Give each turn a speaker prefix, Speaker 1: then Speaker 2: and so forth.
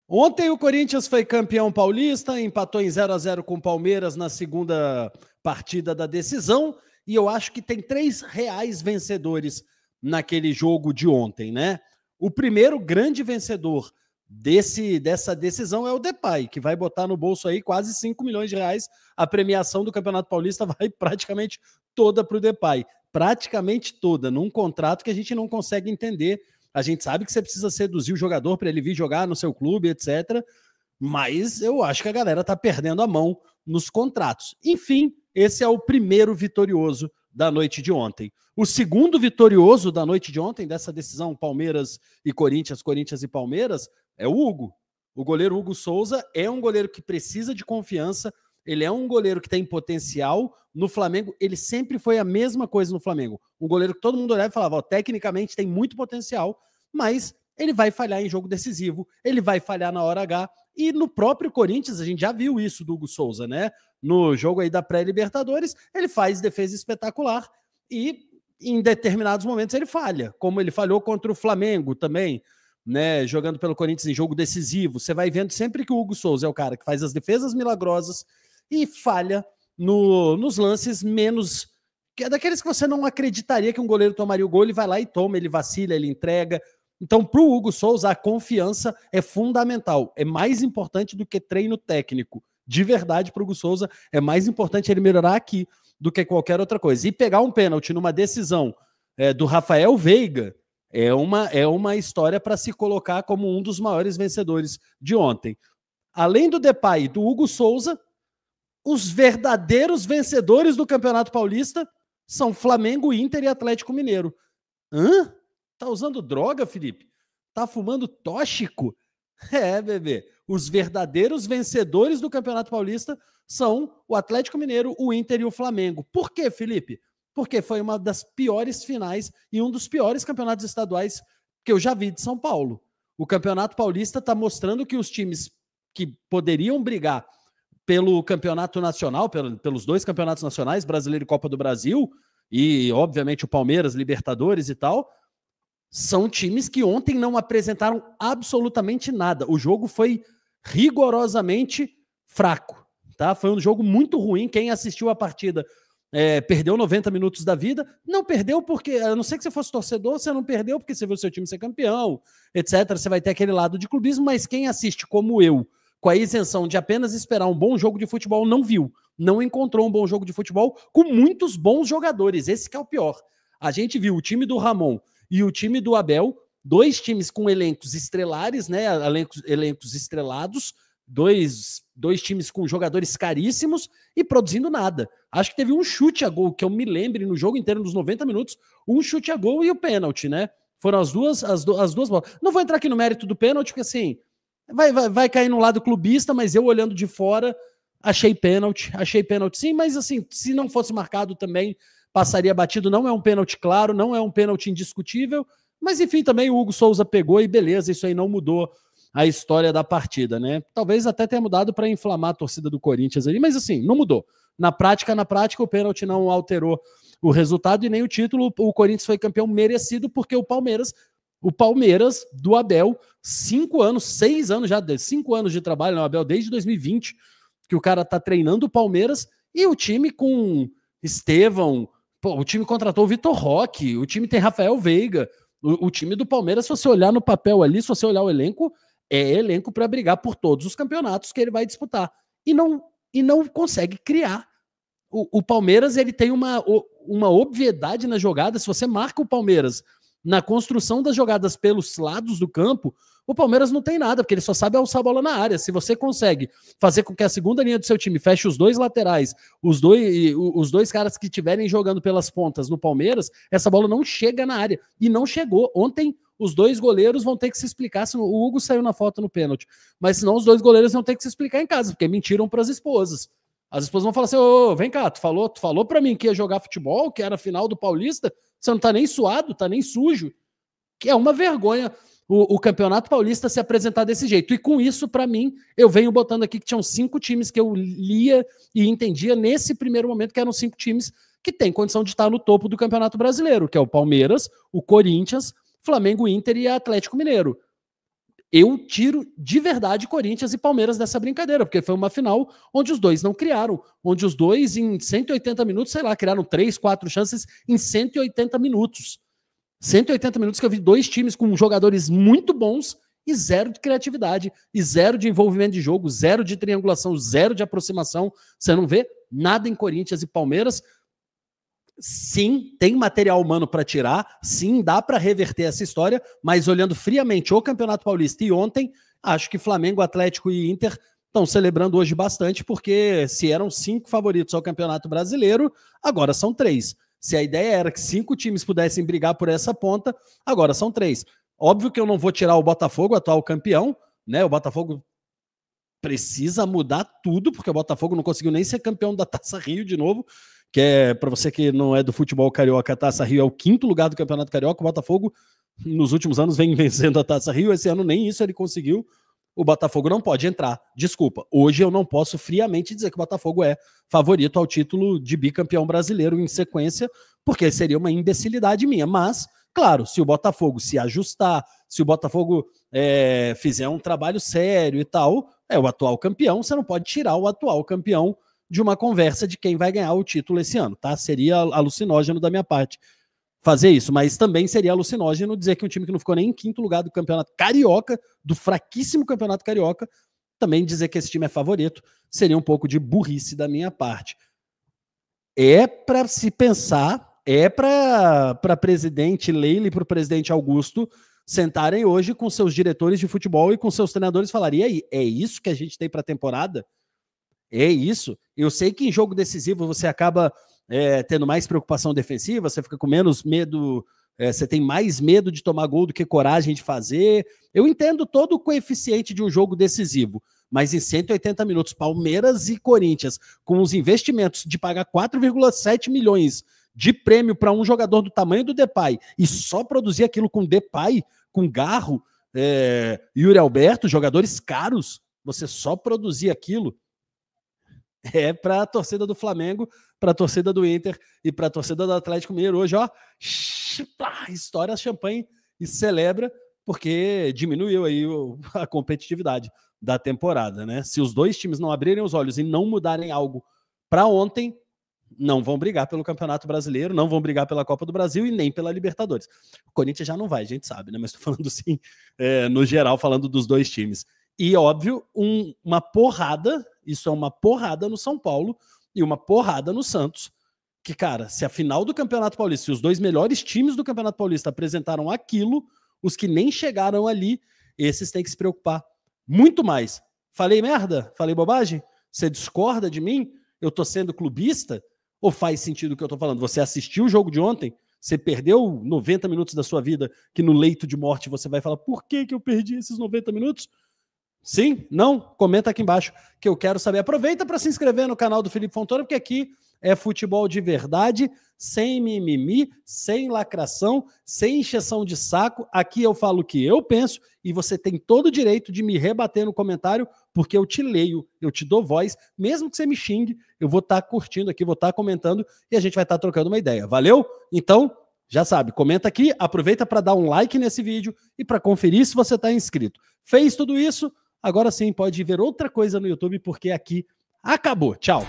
Speaker 1: Ontem o Corinthians foi campeão paulista, empatou em 0-0 com o Palmeiras na segunda partida da decisão, e eu acho que tem 3 reais vencedores naquele jogo de ontem, né? O primeiro grande vencedor dessa decisão é o Depay, que vai botar no bolso aí quase 5 milhões de reais. A premiação do Campeonato Paulista vai praticamente toda para o Depay. Praticamente toda, num contrato que a gente não consegue entender. A gente sabe que você precisa seduzir o jogador para ele vir jogar no seu clube, etc. Mas eu acho que a galera tá perdendo a mão nos contratos. Enfim, esse é o primeiro vitorioso da noite de ontem. O segundo vitorioso da noite de ontem, dessa decisão Palmeiras e Corinthians, Corinthians e Palmeiras, é o Hugo. O goleiro Hugo Souza é um goleiro que precisa de confiança, ele é um goleiro que tem potencial. No Flamengo, ele sempre foi a mesma coisa no Flamengo. Um goleiro que todo mundo olhava e falava, ó, tecnicamente tem muito potencial, mas ele vai falhar em jogo decisivo, ele vai falhar na hora H, e no próprio Corinthians, a gente já viu isso do Hugo Souza, né? No jogo aí da pré-Libertadores, ele faz defesa espetacular e em determinados momentos ele falha, como ele falhou contra o Flamengo também, né? Jogando pelo Corinthians em jogo decisivo. Você vai vendo sempre que o Hugo Souza é o cara que faz as defesas milagrosas e falha nos lances menos... que é daqueles que você não acreditaria que um goleiro tomaria o gol, ele vai lá e toma, ele vacila, ele entrega. Então, para o Hugo Souza, a confiança é fundamental. É mais importante do que treino técnico. De verdade, para o Hugo Souza, é mais importante ele melhorar aqui do que qualquer outra coisa. E pegar um pênalti numa decisão do Rafael Veiga é uma história para se colocar como um dos maiores vencedores de ontem. Além do Depay e do Hugo Souza, os verdadeiros vencedores do Campeonato Paulista são Flamengo, Inter e Atlético Mineiro. Hã? Tá usando droga, Felipe? Tá fumando tóxico? É, bebê. Os verdadeiros vencedores do Campeonato Paulista são o Atlético Mineiro, o Inter e o Flamengo. Por quê, Felipe? Porque foi uma das piores finais e um dos piores campeonatos estaduais que eu já vi de São Paulo. O Campeonato Paulista está mostrando que os times que poderiam brigar pelo campeonato nacional, pelos 2 campeonatos nacionais, Brasileiro e Copa do Brasil, e obviamente o Palmeiras, Libertadores e tal, são times que ontem não apresentaram absolutamente nada. O jogo foi rigorosamente fraco, tá? Foi um jogo muito ruim. Quem assistiu a partida perdeu 90 minutos da vida. Não perdeu porque, a não ser que você fosse torcedor, você não perdeu porque você viu o seu time ser campeão, etc. Você vai ter aquele lado de clubismo, mas quem assiste como eu, com a isenção de apenas esperar um bom jogo de futebol, não viu. Não encontrou um bom jogo de futebol com muitos bons jogadores. Esse que é o pior. A gente viu o time do Ramon e o time do Abel, 2 times com elencos estrelares, né? Elencos estrelados, dois times com jogadores caríssimos e produzindo nada. Acho que teve um chute a gol, que eu me lembre, no jogo inteiro, nos 90 minutos, um chute a gol e o pênalti, né? Foram as duas bolas. Não vou entrar aqui no mérito do pênalti, porque assim, vai cair no lado clubista, mas eu olhando de fora, achei pênalti sim, mas assim, se não fosse marcado também, passaria batido. Não é um pênalti claro, não é um pênalti indiscutível, mas enfim, também o Hugo Souza pegou e beleza, isso aí não mudou a história da partida, né? Talvez até tenha mudado para inflamar a torcida do Corinthians ali, mas assim, não mudou. Na prática, o pênalti não alterou o resultado e nem o título. O Corinthians foi campeão merecido porque o Palmeiras do Abel, 5 anos, 6 anos já, 5 anos de trabalho no Abel, desde 2020, que o cara tá treinando o Palmeiras, e o time com Estevão, o time contratou o Vitor Roque, o time tem Rafael Veiga, o time do Palmeiras, se você olhar no papel ali, se você olhar o elenco, é elenco para brigar por todos os campeonatos que ele vai disputar. E não consegue criar. O Palmeiras, ele tem uma obviedade na jogada. Se você marca o Palmeiras na construção das jogadas pelos lados do campo, o Palmeiras não tem nada, porque ele só sabe alçar a bola na área. Se você consegue fazer com que a segunda linha do seu time feche os 2 laterais, os dois caras que estiverem jogando pelas pontas no Palmeiras, essa bola não chega na área. E não chegou. Ontem, os 2 goleiros vão ter que se explicar. Se o Hugo saiu na foto no pênalti, mas senão os 2 goleiros vão ter que se explicar em casa, porque mentiram para as esposas. As esposas vão falar assim: ô, vem cá, tu falou para mim que ia jogar futebol, que era a final do Paulista, você não tá nem suado, tá nem sujo. Que é uma vergonha o Campeonato Paulista se apresentar desse jeito. E com isso, para mim, eu venho botando aqui que tinham 5 times que eu lia e entendia nesse primeiro momento que eram 5 times que têm condição de estar no topo do Campeonato Brasileiro, que é o Palmeiras, o Corinthians, Flamengo, Inter e Atlético Mineiro. Eu tiro de verdade Corinthians e Palmeiras dessa brincadeira, porque foi uma final onde os dois não criaram, onde os dois em 180 minutos, sei lá, criaram 3, 4 chances em 180 minutos. 180 minutos que eu vi dois times com jogadores muito bons e zero de criatividade, e zero de envolvimento de jogo, zero de triangulação, zero de aproximação. Você não vê nada em Corinthians e Palmeiras. Sim, tem material humano para tirar, sim, dá para reverter essa história, mas olhando friamente o Campeonato Paulista e ontem, acho que Flamengo, Atlético e Inter estão celebrando hoje bastante, porque se eram 5 favoritos ao Campeonato Brasileiro, agora são 3. Se a ideia era que 5 times pudessem brigar por essa ponta, agora são 3. Óbvio que eu não vou tirar o Botafogo, atual campeão, né? O Botafogo precisa mudar tudo, porque o Botafogo não conseguiu nem ser campeão da Taça Rio de novo, que é, para você que não é do futebol carioca, a Taça Rio é o 5º lugar do Campeonato Carioca. O Botafogo, nos últimos anos, vem vencendo a Taça Rio. Esse ano nem isso ele conseguiu. O Botafogo não pode entrar. Desculpa, hoje eu não posso friamente dizer que o Botafogo é favorito ao título de bicampeão brasileiro em sequência, porque seria uma imbecilidade minha. Mas, claro, se o Botafogo se ajustar, se o Botafogo fizer um trabalho sério e tal, é o atual campeão. Você não pode tirar o atual campeão de uma conversa de quem vai ganhar o título esse ano, tá? Seria alucinógeno da minha parte fazer isso, mas também seria alucinógeno dizer que um time que não ficou nem em 5º lugar do Campeonato Carioca, do fraquíssimo Campeonato Carioca, também dizer que esse time é favorito, seria um pouco de burrice da minha parte. É para se pensar, é para presidente Leila e para o presidente Augusto sentarem hoje com seus diretores de futebol e com seus treinadores e falarem: e aí, é isso que a gente tem para a temporada? É isso. Eu sei que em jogo decisivo você acaba tendo mais preocupação defensiva, você fica com menos medo, você tem mais medo de tomar gol do que coragem de fazer. Eu entendo todo o coeficiente de um jogo decisivo, mas em 180 minutos, Palmeiras e Corinthians, com os investimentos de pagar 4,7 milhões de prêmio para um jogador do tamanho do Depay e só produzir aquilo com Depay, com Garro, Yuri Alberto, jogadores caros, você só produzir aquilo. É para a torcida do Flamengo, para a torcida do Inter e para a torcida do Atlético Mineiro hoje, ó, estoura champanhe e celebra, porque diminuiu aí a competitividade da temporada, né? Se os dois times não abrirem os olhos e não mudarem algo para ontem, não vão brigar pelo Campeonato Brasileiro, não vão brigar pela Copa do Brasil e nem pela Libertadores. O Corinthians já não vai, a gente sabe, né? Mas estou falando assim, no geral, falando dos dois times. E, óbvio, uma porrada, isso é uma porrada no São Paulo e uma porrada no Santos, que, cara, se a final do Campeonato Paulista, se os dois melhores times do Campeonato Paulista apresentaram aquilo, os que nem chegaram ali, esses têm que se preocupar muito mais. Falei merda? Falei bobagem? Você discorda de mim? Eu tô sendo clubista? Ou faz sentido o que eu tô falando? Você assistiu o jogo de ontem? Você perdeu 90 minutos da sua vida, que no leito de morte você vai falar: por que eu perdi esses 90 minutos? Sim? Não? Comenta aqui embaixo que eu quero saber. Aproveita para se inscrever no canal do Felipe Fontoura, porque aqui é futebol de verdade, sem mimimi, sem lacração, sem encheção de saco. Aqui eu falo o que eu penso e você tem todo o direito de me rebater no comentário, porque eu te leio, eu te dou voz. Mesmo que você me xingue, eu vou estar curtindo aqui, vou estar comentando e a gente vai estar trocando uma ideia. Valeu? Então, já sabe, comenta aqui, aproveita para dar um like nesse vídeo e para conferir se você está inscrito. Fez tudo isso? Agora sim, pode ver outra coisa no YouTube, porque aqui acabou. Tchau!